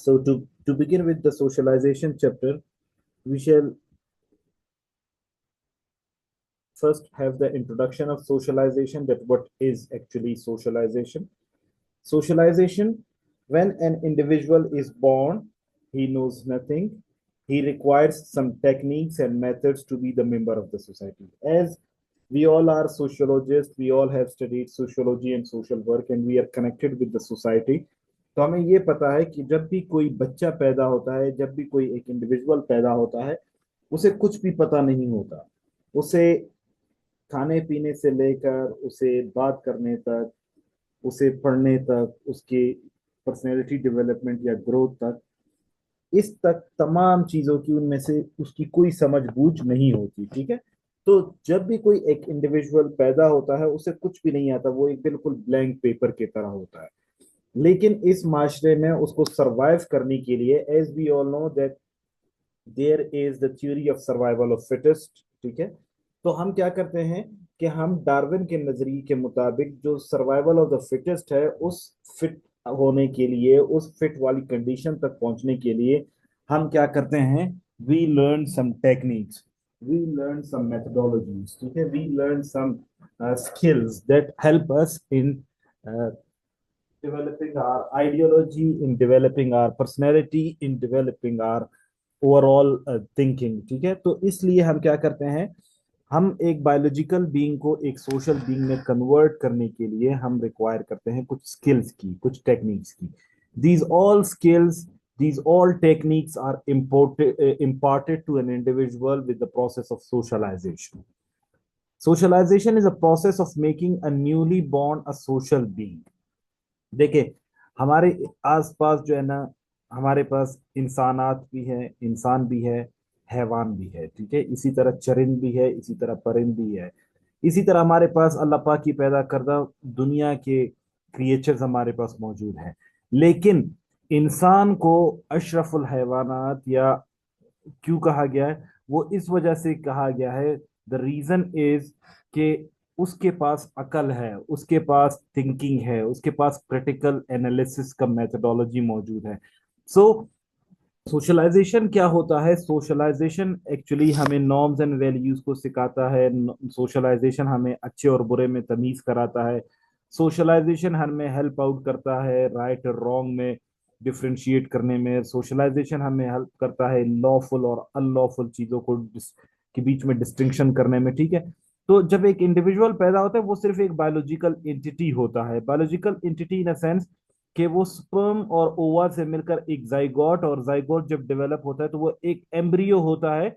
So to begin with the socialization chapter, we shall first have the introduction of socialization, that what is actually socialization. Socialization, when an individual is born, he knows nothing. He requires some techniques and methods to be the member of the society. As we all are sociologists, we all have studied sociology and social work, and we are connected with the society. तो हमें ये पता है कि जब भी कोई बच्चा पैदा होता है, जब भी कोई एक इंडिविजुअल पैदा होता है, उसे कुछ भी पता नहीं होता। उसे खाने पीने से लेकर उसे बात करने तक, उसे पढ़ने तक, उसके पर्सनैलिटी डेवलपमेंट या ग्रोथ तक, इस तक तमाम चीजों की उनमें से उसकी कोई समझ बूझ नहीं होती। ठीक है। तो जब भी कोई एक इंडिविजुअल पैदा होता है, उसे कुछ भी नहीं आता, वो एक बिल्कुल ब्लैंक पेपर की तरह होता है। लेकिन इस माशरे में उसको सरवाइव करने के लिए, as we all know that there is the theory of survival of fittest. ठीक है। तो हम क्या करते हैं कि हम डार्विन के नजरिए के मुताबिक जो सर्वाइवल ऑफ द फिटेस्ट है, उस फिट होने के लिए, उस फिट वाली कंडीशन तक पहुंचने के लिए हम क्या करते हैं, we learn some techniques, we learn some methodologies. ठीक है। We learn some skills that help us in developing our ideology, in developing our personality, in developing our overall thinking. ठीक है। तो इसलिए हम क्या करते हैं, हम एक बायोलॉजिकल बीइंग को एक सोशल बीइंग में कन्वर्ट करने के लिए हम रिक्वायर करते हैं कुछ स्किल्स की, कुछ टेक्निक्स की। These all skills, these all techniques are imparted to an individual with the process of socialization. Socialization is a process of making a newly born a social being. देखिए, हमारे आसपास जो है ना, हमारे पास इंसानात भी है, इंसान भी है, हैवान भी है। ठीक है। इसी तरह चरिंद भी है, इसी तरह परिंद भी है। इसी तरह हमारे पास अल्लाह पाक की पैदा करदा दुनिया के क्रिएचर्स हमारे पास मौजूद हैं। लेकिन इंसान को अशरफुल हैवानात या क्यों कहा गया है, वो इस वजह से कहा गया है, द रीजन इज कि उसके पास अकल है, उसके पास थिंकिंग है, उसके पास क्रिटिकल एनालिसिस का मेथोडोलॉजी मौजूद है। सो सोशलाइजेशन क्या होता है? सोशलाइजेशन एक्चुअली हमें नॉर्म्स एंड वैल्यूज को सिखाता है। सोशलाइजेशन हमें अच्छे और बुरे में तमीज कराता है। सोशलाइजेशन हमें हेल्प आउट करता है राइट और रॉन्ग में डिफ्रेंशिएट करने में। सोशलाइजेशन हमें हेल्प करता है लॉफुल और अनलॉफुल चीजों को के बीच में डिस्टिंक्शन करने में। ठीक है। तो जब एक इंडिविजुअल पैदा होता है, वो सिर्फ एक बायोलॉजिकल एंटिटी होता है। Biological entity in a sense कि वो स्पर्म और ओवा से मिलकर एक जाइगोट, और जाइगोट जब डेवलप होता है तो वो एक एम्ब्रियो होता है,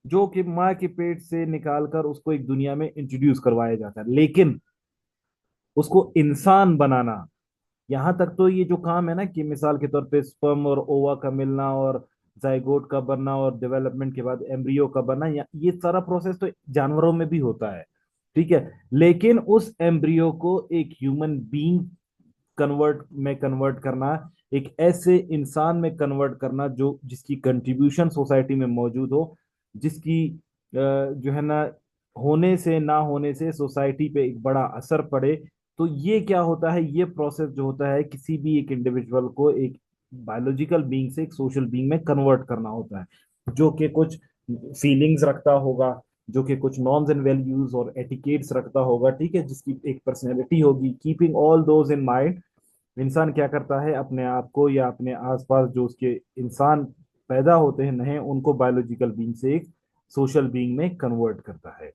जो कि माँ के पेट से निकालकर उसको एक दुनिया में इंट्रोड्यूस करवाया जाता है। लेकिन उसको इंसान बनाना, यहाँ तक तो ये जो काम है ना, कि मिसाल के तौर पे स्पर्म और ओवा का मिलना और जाइगोट का बनना और डेवलपमेंट के बाद एम्ब्रियो का बनना, ये सारा प्रोसेस तो जानवरों में भी होता है। ठीक है। लेकिन उस एम्ब्रियो को एक ह्यूमन बीइंग कन्वर्ट करना, एक ऐसे इंसान में कन्वर्ट करना जो जिसकी कंट्रीब्यूशन सोसाइटी में मौजूद हो, जिसकी जो है ना, होने से ना होने से सोसाइटी पे एक बड़ा असर पड़े। तो ये क्या होता है, ये प्रोसेस जो होता है, किसी भी एक इंडिविजुअल को एक बायोलॉजिकल बीइंग से एक सोशल बीइंग में कन्वर्ट करना होता है, जो कि कुछ फीलिंग्स रखता होगा, जो कि कुछ नॉर्म्स एंड वैल्यूज और एटिकेट्स रखता होगा। ठीक है। जिसकी एक पर्सनैलिटी होगी। Keeping all those in mind, इंसान क्या करता है, अपने आप को या अपने आसपास जो उसके इंसान पैदा होते हैं नए, उनको बायोलॉजिकल बीइंग से एक सोशल बीइंग में कन्वर्ट करता है।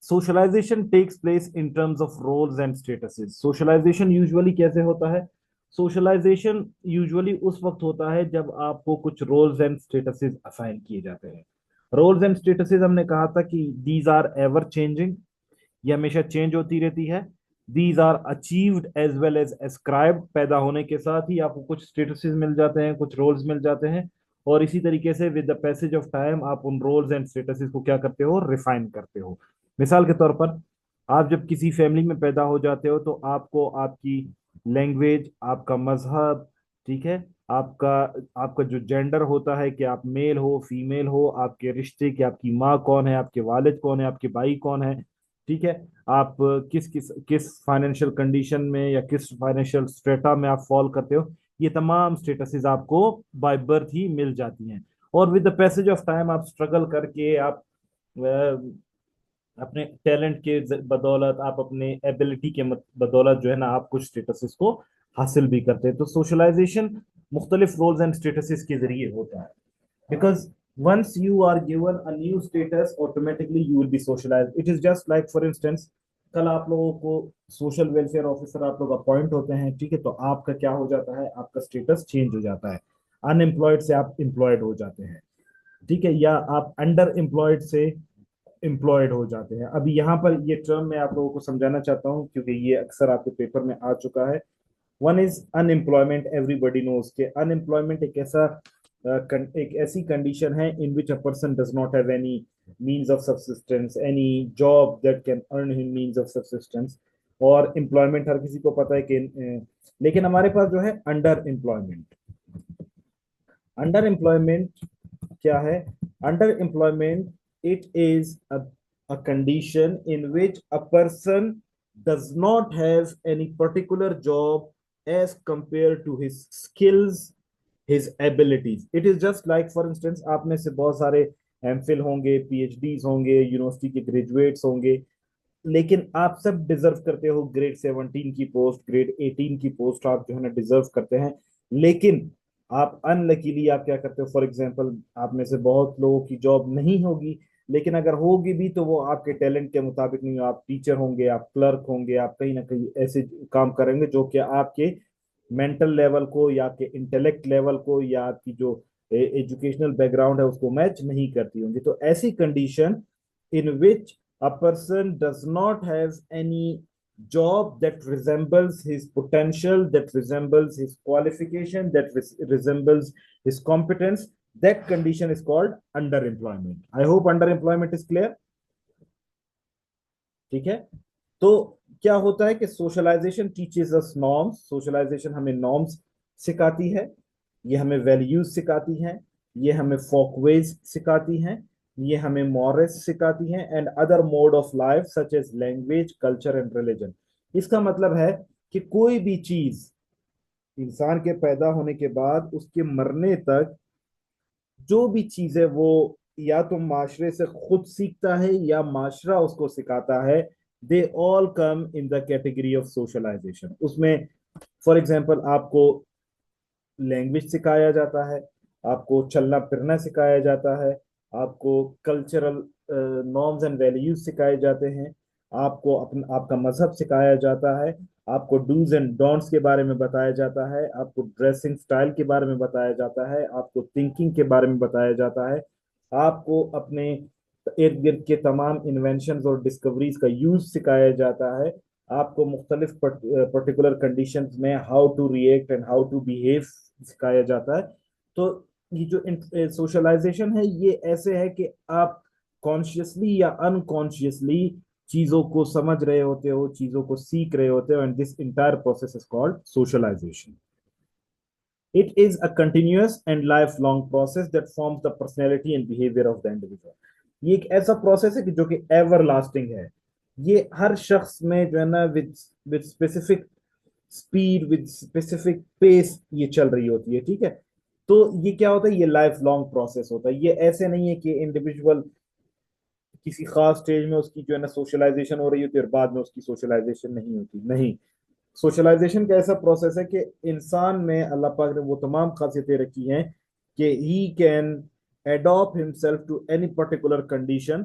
Socialisation takes place in terms of roles and statuses. Socialisation usually कैसे होता है? सोशलाइजेशन यूजुअली उस वक्त होता है जब आपको कुछ रोल्स एंड स्टेटसेस असाइन किए जाते हैं। रोल्स एंड स्टेटसेस हमने कहा था कि दीज आर एवर चेंजिंग, ये हमेशा चेंज होती रहती है। These are achieved as well as ascribed, पैदा होने के साथ ही आपको कुछ स्टेटसेस मिल जाते हैं, कुछ रोल्स मिल जाते हैं, और इसी तरीके से with the passage of time आप उन रोल्स एंड स्टेटसेस को क्या करते हो, रिफाइन करते हो। मिसाल के तौर पर, आप जब किसी फैमिली में पैदा हो जाते हो तो आपको आपकी लैंग्वेज, आपका मजहब, ठीक है, आपका आपका जो जेंडर होता है, कि आप मेल हो फीमेल हो, आपके रिश्ते, कि आपकी माँ कौन है, आपके वालिद कौन है, आपके भाई कौन है, ठीक है, आप किस किस किस फाइनेंशियल कंडीशन में या किस फाइनेंशियल स्ट्रेटा में आप फॉल करते हो, ये तमाम स्टेटसेस आपको बाय बर्थ ही मिल जाती हैं। और with the passage of time आप स्ट्रगल करके आप अपने टैलेंट के बदौलत, आप अपने एबिलिटी के बदौलत जो है ना, आप कुछ स्टेटसेस को हासिल भी करते हैं। तो सोशलाइजेशन मुख्तलिफ रोल्स एंड स्टेटसेस के जरिए होता है, because once you are given a new status automatically you will be socialized. It is just like for instance, कल आप लोगों को सोशल वेलफेयर ऑफिसर आप लोग अपॉइंट होते हैं, ठीक है, तो आपका क्या हो जाता है, आपका स्टेटस चेंज हो जाता है, अनएम्प्लॉयड से आप एम्प्लॉयड हो जाते हैं, ठीक है, या आप अंडर एम्प्लॉयड से एम्प्लॉयड हो जाते हैं। अभी यहाँ पर ये टर्म मैं आप लोगों को समझाना चाहता हूँ क्योंकि ये अक्सर आपके पेपर में आ चुका है। One is unemployment, everybody knows के अनएम्प्लॉयमेंट एक ऐसी कंडीशन है in which a person does not have any means of subsistence, any job that can earn him means of subsistence. और एम्प्लॉयमेंट हर किसी को पता है कि लेकिन हमारे पास जो है अंडर एम्प्लॉयमेंट। अंडर एम्प्लॉयमेंट क्या है? Under employment, it is a condition in which a person does not have any particular job as compared to his skills, his abilities. It is just like for instance, आप में से बहुत सारे MPhil होंगे, PhDs होंगे, university के graduates होंगे, लेकिन आप सब डिजर्व करते हो ग्रेड 17 की पोस्ट, ग्रेड 18 की पोस्ट आप जो है ना डिजर्व करते हैं। लेकिन आप अनलकीली आप क्या करते हो, फॉर एग्जांपल आप में से बहुत लोगों की जॉब नहीं होगी, लेकिन अगर होगी भी तो वो आपके टैलेंट के मुताबिक नहीं हो। आप टीचर होंगे, आप क्लर्क होंगे, आप कहीं ना कहीं ऐसे काम करेंगे जो कि आपके मेंटल लेवल को या आपके इंटेलेक्ट लेवल को या आपकी जो एजुकेशनल बैकग्राउंड है उसको मैच नहीं करती होंगी। तो ऐसी condition in which a person does not have any job that resembles his potential, that resembles his qualification, that resembles his competence, that condition is called underemployment. I hope underemployment is clear. ठीक है। तो क्या होता है कि socialisation teaches us norms, socialisation हमें norms सिखाती है, ये हमें वैल्यूज सिखाती हैं, ये हमें फोकवेज सिखाती हैं, ये हमें मॉरल्स सिखाती हैं and other mode of life such as language, culture and religion. इसका मतलब है कि कोई भी चीज इंसान के पैदा होने के बाद उसके मरने तक जो भी चीज है वो या तो माशरे से खुद सीखता है या माशरा उसको सिखाता है। They all come in the category of socialisation. उसमें फॉर एग्जाम्पल आपको लैंग्वेज सिखाया जाता है, आपको चलना फिरना सिखाया जाता है, आपको कल्चरल नॉर्म्स एंड वैल्यूज सिखाए जाते हैं, आपको अपना आपका मजहब सिखाया जाता है, आपको डूज एंड डोंट्स के बारे में बताया जाता है, आपको ड्रेसिंग स्टाइल के बारे में बताया जाता है, आपको थिंकिंग के बारे में बताया जाता है, आपको अपने इर्द गिर्द के तमाम इन्वेंशन और डिस्कवरीज का यूज सिखाया जाता है, आपको मुख्तलिफ पर्टिकुलर कंडीशंस में how to react and how to behave सिखाया जाता है। तो ये जो सोशलाइजेशन है ये ऐसे है कि आप कॉन्शियसली या अनकॉन्शियसली चीजों को समझ रहे होते हो, चीजों को सीख रहे होते हो, and this entire process is called socialisation. It is a continuous and lifelong process that forms the personality and behavior of the individual. ये एक ऐसा प्रोसेस है कि जो कि एवर लास्टिंग है। ये हर शख्स में जो है ना with with specific speed, with specific pace ये चल रही होती है, ठीक है। तो ये क्या होता है, ये लाइफ लॉन्ग प्रोसेस होता है। ये ऐसे नहीं है कि इंडिविजुअल किसी खास स्टेज में उसकी जो है ना सोशलाइजेशन हो रही होती है और बाद में उसकी सोशलाइजेशन नहीं होती, नहीं। सोशलाइजेशन का ऐसा प्रोसेस है कि इंसान में अल्लाह पाक ने वो तमाम खासियतें रखी हैं कि he can adopt himself to any particular condition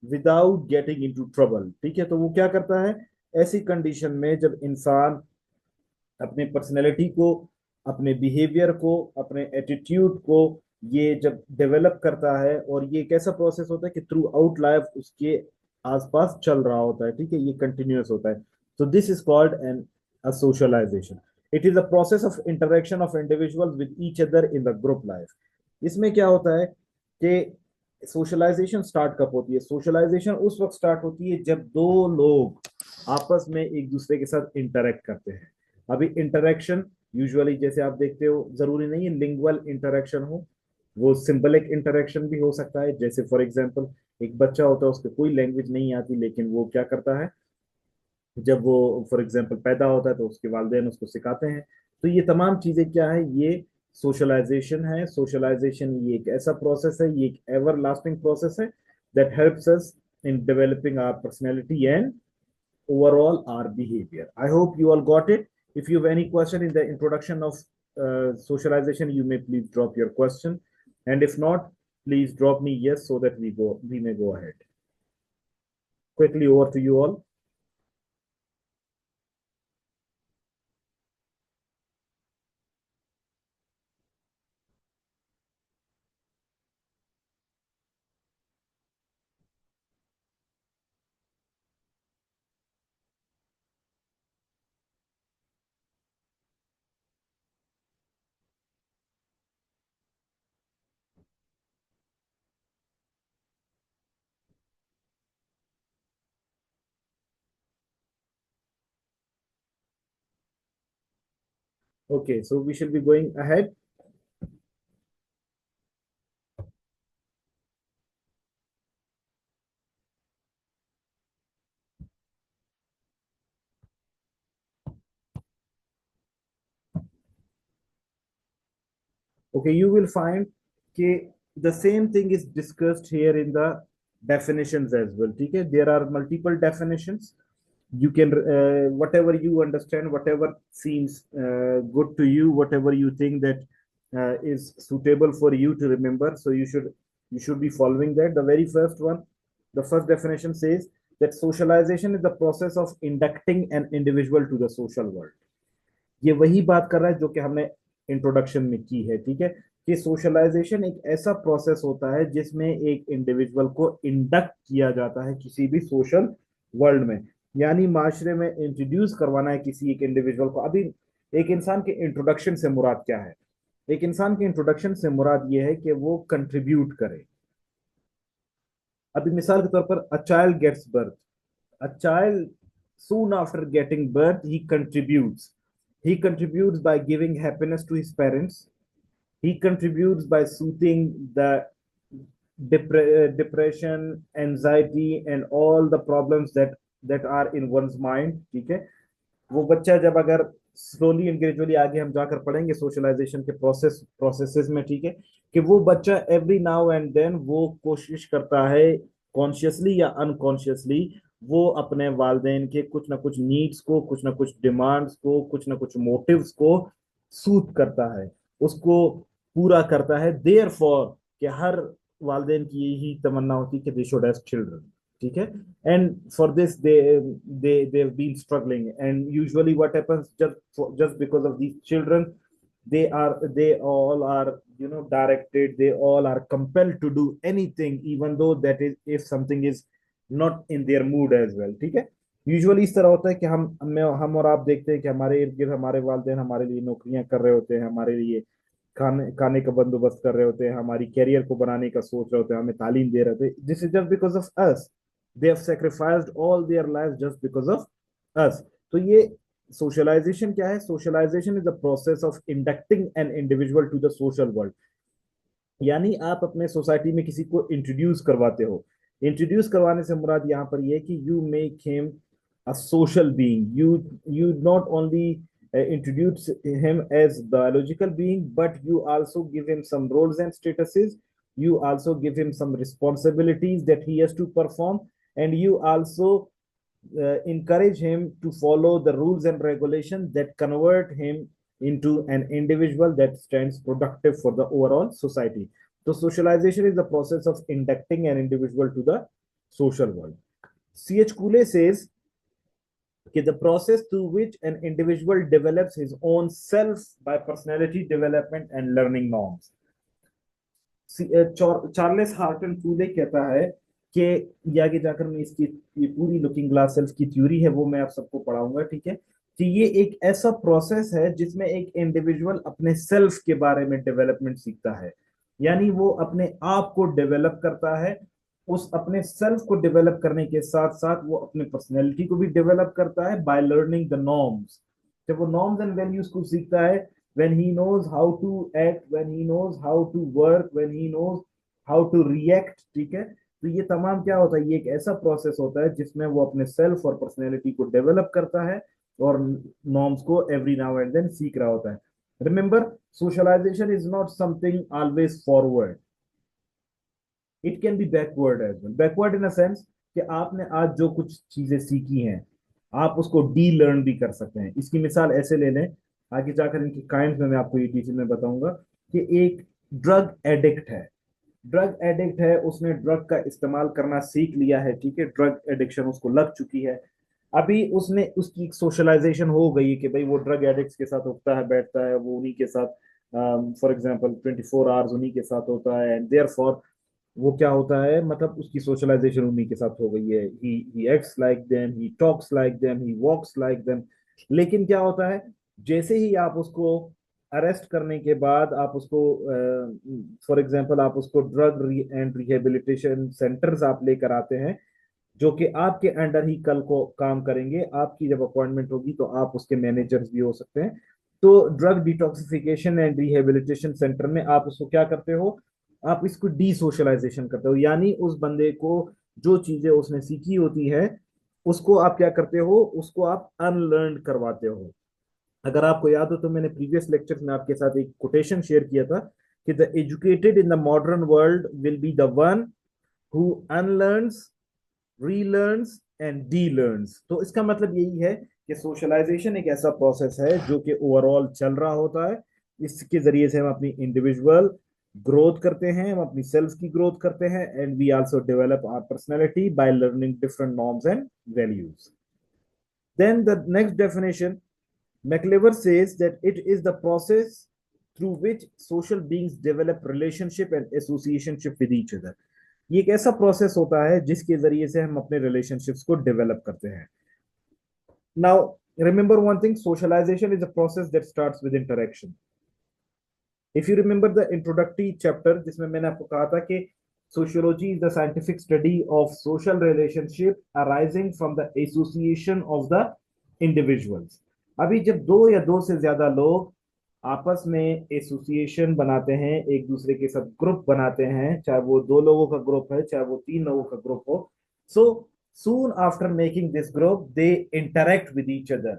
without getting into trouble, ठीक है। तो वो क्या करता है ऐसी कंडीशन में, जब इंसान अपने पर्सनैलिटी को, अपने बिहेवियर को, अपने एटीट्यूड को ये जब डेवलप करता है, और ये एक ऐसा प्रोसेस होता है कि थ्रू आउट लाइफ उसके आसपास चल रहा होता है, ठीक है, ये कंटिन्यूअस होता है। तो this is called an a socialization. It is a process of interaction of individuals with each other in the group life. इसमें क्या होता है कि सोशलाइजेशन स्टार्ट कब होती है? सोशलाइजेशन उस वक्त स्टार्ट होती है जब दो लोग आपस में एक दूसरे के साथ इंटरेक्ट करते हैं। अभी इंटरेक्शन यूजुअली जैसे आप देखते हो, जरूरी नहीं है लिंगुअल इंटरेक्शन हो, वो सिंबलिक इंटरेक्शन भी हो सकता है। जैसे फॉर एग्जांपल एक बच्चा होता है, उसको कोई लैंग्वेज नहीं आती, लेकिन वो क्या करता है, जब वो फॉर एग्जांपल पैदा होता है तो उसके वालिदैन उसको सिखाते हैं, तो ये तमाम चीजें क्या है, ये सोशलाइजेशन है। सोशलाइजेशन ये एक ऐसा प्रोसेस है, ये एक एवर लास्टिंग प्रोसेस है that helps us in developing our personality and overall our behavior. I hope you all got it. If you have any question in the introduction of socialization, you may please drop your question, and if not, please drop me yes so that we may go ahead. Quickly over to you all. Okay, so we shall be going ahead. Okay, you will find the same thing is discussed here in the definitions as well. Okay, there are multiple definitions. You can whatever you understand, whatever seems good to you, whatever you think that is suitable for you to remember, so you should be following that. The very first one, the first definition says that socialization is the process of inducting an individual to the social world. ये वही बात कर रहा है जो कि हमने introduction में की है, ठीक है, कि सोशलाइजेशन एक ऐसा प्रोसेस होता है जिसमें एक इंडिविजुअल को इंडक्ट किया जाता है किसी भी सोशल वर्ल्ड में, यानी माशरे में इंट्रोड्यूस करवाना है किसी एक इंडिविजुअल को। अभी एक इंसान के इंट्रोडक्शन से मुराद क्या है? एक इंसान के इंट्रोडक्शन से मुराद ये है कि वो कंट्रीब्यूट करे। अभी मिसाल के तौर पर a child gets birth, a child soon after getting birth he contributes by giving happiness to his parents. He contributes by soothing the depression, anxiety and all the problems that are in one's mind, ठीक है। वो बच्चा जब अगर slowly and gradually आगे हम जाकर पढ़ेंगे सोशलाइजेशन के प्रोसेसेस में, ठीक है, कि वो बच्चा एवरी नाउ एंड देन वो कोशिश करता है कॉन्शियसली या अनकॉन्शियसली वो अपने वालदेन के कुछ ना कुछ नीड्स को, कुछ ना कुछ डिमांड्स को, कुछ ना कुछ मोटिव्स को सूट करता है, उसको पूरा करता है। देयर फॉर कि हर वालदेन की यही तमन्ना होती है कि दे शुड हैव चिल्ड्रन, ठीक है। And for this they've been struggling, and usually what happens, just because of these children, they all are directed, they all are compelled to do anything even though that is if something is not in their mood as well, ठीक है। Usually इस तरह होता है कि हम और आप देखते हैं कि हमारे इर्द गिर्द हमारे वालिदैन हमारे लिए नौकरियां कर रहे होते हैं, हमारे लिए खाने खाने का बंदोबस्त कर रहे होते हैं, हमारी कैरियर को बनाने का सोच रहे होते हैं, हमें तालीम दे रहे होते हैं। This is just because of us, they have sacrificed all their life just because of us. तो ये सोशलाइजेशन क्या है? Socialization is the process of inducting an individual to the social world, यानी आप अपने सोसाइटी में किसी को इंट्रोड्यूस करवाते हो। इंट्रोड्यूस करवाने से मुराद यहाँ पर यह है कि you make him a social being. You not only introduce him as biological being, but you also give him some roles and statuses. You also give him some responsibilities that he has to perform, and you also encourage him to follow the rules and regulations that convert him into an individual that stands productive for the overall society. So socialization is the process of inducting an individual to the social world. C.H. Cooley says the process through which an individual develops his own self by personality development and learning norms. Charles Horton Cooley कहता है कि ये आगे जाकर मैं इसकी ये पूरी लुकिंग ग्लास सेल्फ की थ्योरी है वो मैं आप सबको पढ़ाऊंगा, ठीक है, कि ये एक ऐसा प्रोसेस है जिसमें एक इंडिविजुअल अपने सेल्फ के बारे में डेवलपमेंट सीखता है, यानी वो अपने आप को डेवलप करता है। उस अपने सेल्फ को डेवलप करने के साथ साथ वो अपने पर्सनैलिटी को भी डेवलप करता है बाय लर्निंग द नॉर्म्स। जब वो नॉर्म्स एंड वैल्यूज को सीखता है, when he knows how to act, when he knows how to work, when he knows how to react, ठीक है। तो ये तमाम क्या होता है? ये एक ऐसा प्रोसेस होता है जिसमें वो अपने सेल्फ और पर्सनैलिटी को डेवलप करता है और नॉर्म्स को एवरी नाउ एंड देन सीख रहा होता है. Remember, socialisation is not something always forward, it can be backward as well. Backward in a sense कि आपने आज जो कुछ चीजें सीखी हैं आप उसको डी लर्न भी कर सकते हैं. इसकी मिसाल ऐसे ले लें, आगे जाकर इनकी काइंड में मैं आपको ये डिटेल में बताऊंगा कि एक ड्रग एडिक्ट है. ड्रग एडिक्ट है, उसने ड्रग का इस्तेमाल करना सीख लिया है, ठीक है, ड्रग एडिक्शन उसको लग चुकी है. अभी उसने उसकी सोशलाइजेशन हो गई कि भाई वो ड्रग एडिक्ट्स के साथ उठता है बैठता है, वो उन्हीं के साथ फॉर एग्जांपल 24 आवर्स उन्हीं के साथ होता है, एंड देयर फॉर वो क्या होता है, मतलब उसकी सोशलाइजेशन उन्हीं के साथ हो गई है. He acts like them, he talks like them, he walks like them. लेकिन क्या होता है, जैसे ही आप उसको अरेस्ट करने के बाद आप उसको फॉर एग्जांपल आप उसको ड्रग एंड रिहेबिलिटेशन सेंटर्स आप लेकर आते हैं, जो कि आपके अंडर ही कल को काम करेंगे. आपकी जब अपॉइंटमेंट होगी तो आप उसके मैनेजर्स भी हो सकते हैं. तो drug detoxification and rehabilitation centre में आप उसको क्या करते हो, आप इसको डी सोशलाइजेशन करते हो, यानी उस बंदे को जो चीजें उसने सीखी होती है उसको आप क्या करते हो, उसको आप अनलर्न करवाते हो. अगर आपको याद हो तो मैंने प्रीवियस लेक्चर में आपके साथ एक कोटेशन शेयर किया था कि the educated in the modern world will be the one who unlearns, relearns and de learns. तो इसका मतलब यही है कि सोशलाइजेशन एक ऐसा प्रोसेस है जो कि ओवरऑल चल रहा होता है. इसके जरिए से हम अपनी इंडिविजुअल ग्रोथ करते हैं, हम अपनी सेल्फ की ग्रोथ करते हैं, and we also develop our personality by learning different norms and values. Then the next definition, MacIver says that it is the process through which social beings develop relationship and associationship with each other. ये एक ऐसा process होता है जिसके जरिए से हम अपने रिलेशनशिप्स को डेवलप करते हैं. Now remember one thing, socialisation is a process that starts with interaction. If you remember the introductory chapter जिसमें मैंने आपको कहा था कि sociology is the scientific study of social relationship arising from the association of the individuals. अभी जब दो या दो से ज्यादा लोग आपस में एसोसिएशन बनाते हैं, एक दूसरे के साथ ग्रुप बनाते हैं, चाहे वो दो लोगों का ग्रुप है चाहे वो तीन लोगों का ग्रुप हो, सो soon after making this group they interact with each other.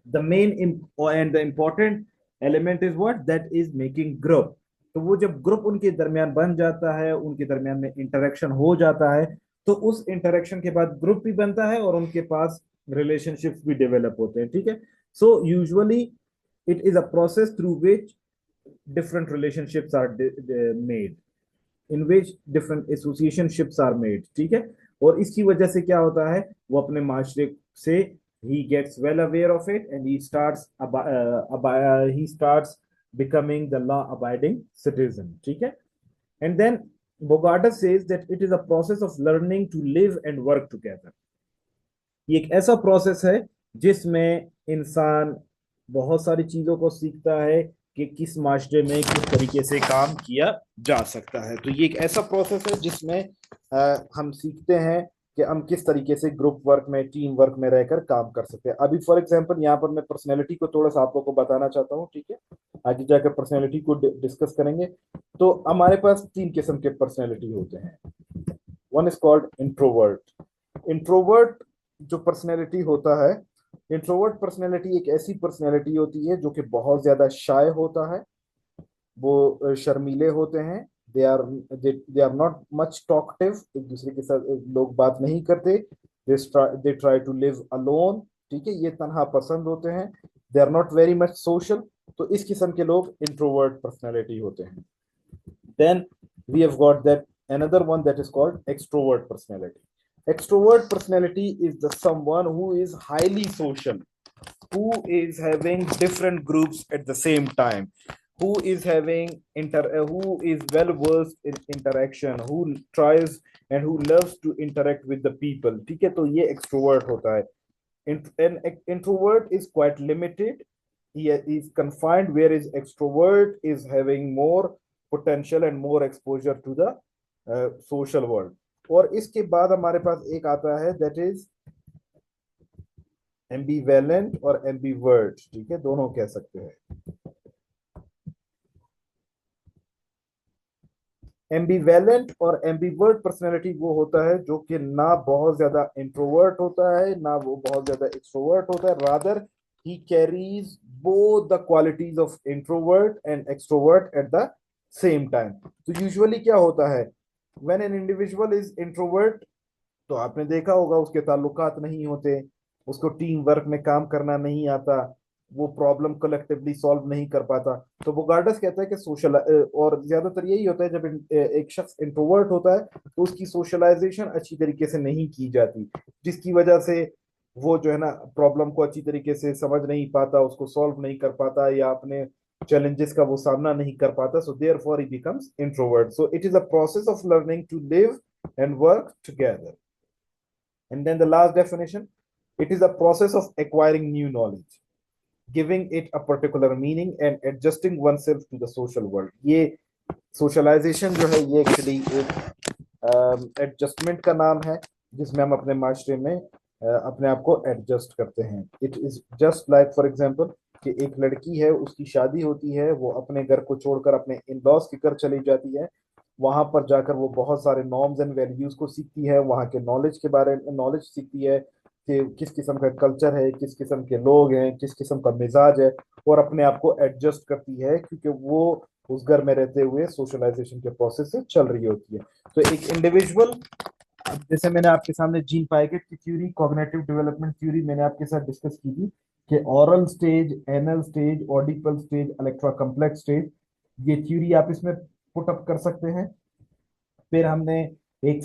The main and the important element is what, that is making group. तो वो जब ग्रुप उनके दरमियान बन जाता है, उनके दरमियान में इंटरेक्शन हो जाता है, तो उस इंटरेक्शन के बाद ग्रुप भी बनता है और उनके पास रिलेशनशिप्स भी डेवलप होते हैं, ठीक है. So usually it is a process through which different relationships are made, in which different associationships are made, ठीक है. और इसकी वजह से क्या होता है, वो अपने माशरे से he gets well aware of it and he starts becoming the law abiding citizen, ठीक है. And then Bogata says that it is a process of learning to live and work together. ये एक ऐसा प्रोसेस है जिसमें इंसान बहुत सारी चीजों को सीखता है कि किस माशरे में किस तरीके से काम किया जा सकता है. तो ये एक ऐसा प्रोसेस है जिसमें हम सीखते हैं कि हम किस तरीके से ग्रुप वर्क में, टीम वर्क में रहकर काम कर सकते हैं. अभी फॉर एग्जांपल यहाँ पर मैं पर्सनैलिटी को थोड़ा सा आप लोगों को बताना चाहता हूँ, ठीक है. आगे जाकर पर्सनैलिटी को डिस्कस करेंगे. तो हमारे पास तीन किस्म के पर्सनैलिटी होते हैं. One is called introvert. Introvert जो पर्सनैलिटी होता है, इंट्रोवर्ट पर्सनैलिटी एक ऐसी पर्सनैलिटी होती है जो कि बहुत ज्यादा शाय होता है, वो शर्मीले होते हैं. They are not much talkative, एक दूसरे के साथ लोग बात नहीं करते. They try to live alone, ठीक है, ये तन्हा पसंद होते हैं. They are not very much social. तो इस किस्म के लोग इंट्रोवर्ट पर्सनैलिटी होते हैं. Then we have got that another one that is called extrovert personality. Extrovert personality is the someone who is highly social, who is having different groups at the same time, who is having who is well versed in interaction, who tries and who loves to interact with the people, ठीक है. तो ये extrovert होता है. An introvert is quite limited, he is confined, whereas extrovert is having more potential and more exposure to the social world. और इसके बाद हमारे पास एक आता है that is एम्बीवेलेंट और एम्बीवर्ट, ठीक है, दोनों कह सकते हैं. एम्बीवेलेंट और एम्बीवर्ट पर्सनैलिटी वो होता है जो कि ना बहुत ज्यादा इंट्रोवर्ट होता है ना वो बहुत ज्यादा एक्सट्रोवर्ट होता है, rather he carries both the qualities of introvert and extrovert at the same time. तो usually क्या होता है, when an individual is introvert, तो आपने देखा होगा उसके ताल्लुकात नहीं होते, उसको टीम वर्क में काम करना नहीं आता, वो प्रॉब्लम कलेक्टिवली सॉल्व नहीं कर पाता। तो वो गार्डस कहता है कि सोशल, और ज्यादातर यही होता है जब एक शख्स इंट्रोवर्ट होता है तो उसकी सोशलाइजेशन अच्छी तरीके से नहीं की जाती, जिसकी वजह से वो जो है ना प्रॉब्लम को अच्छी तरीके से समझ नहीं पाता, उसको सॉल्व नहीं कर पाता, या अपने challenges का वो सामना नहीं कर पाता, so therefore he becomes introvert. So it is a process of learning to live and work together. And then the last definition, it is a process of acquiring new knowledge, giving it a particular meaning and adjusting oneself to the social world. ये socialization जो है ये actually एक adjustment का नाम है, जिसमें हम अपने माशरे में अपने आप को एडजस्ट करते हैं। It is just like for example कि एक लड़की है, उसकी शादी होती है, वो अपने घर को छोड़कर अपने इन लॉज के घर चली जाती है, वहां पर जाकर वो बहुत सारे नॉर्म्स एंड वैल्यूज को सीखती है, वहां के नॉलेज के बारे में नॉलेज सीखती है कि किस किस्म का कल्चर है, किस किस्म के लोग हैं, किस किस्म का मिजाज है, और अपने आप को एडजस्ट करती है क्योंकि वो उस घर में रहते हुए सोशलाइजेशन के प्रोसेस से चल रही होती है। तो एक इंडिविजुअल, जैसे मैंने आपके सामने जीन पाइगेट की थ्योरी, कॉग्निटिव डेवलपमेंट थ्योरी मैंने आपके साथ डिस्कस की थी कि oral stage, anal stage, Oedipal stage, Electra complex stage, ये थ्योरी आप इसमें पुट अप कर सकते हैं। फिर हमने एक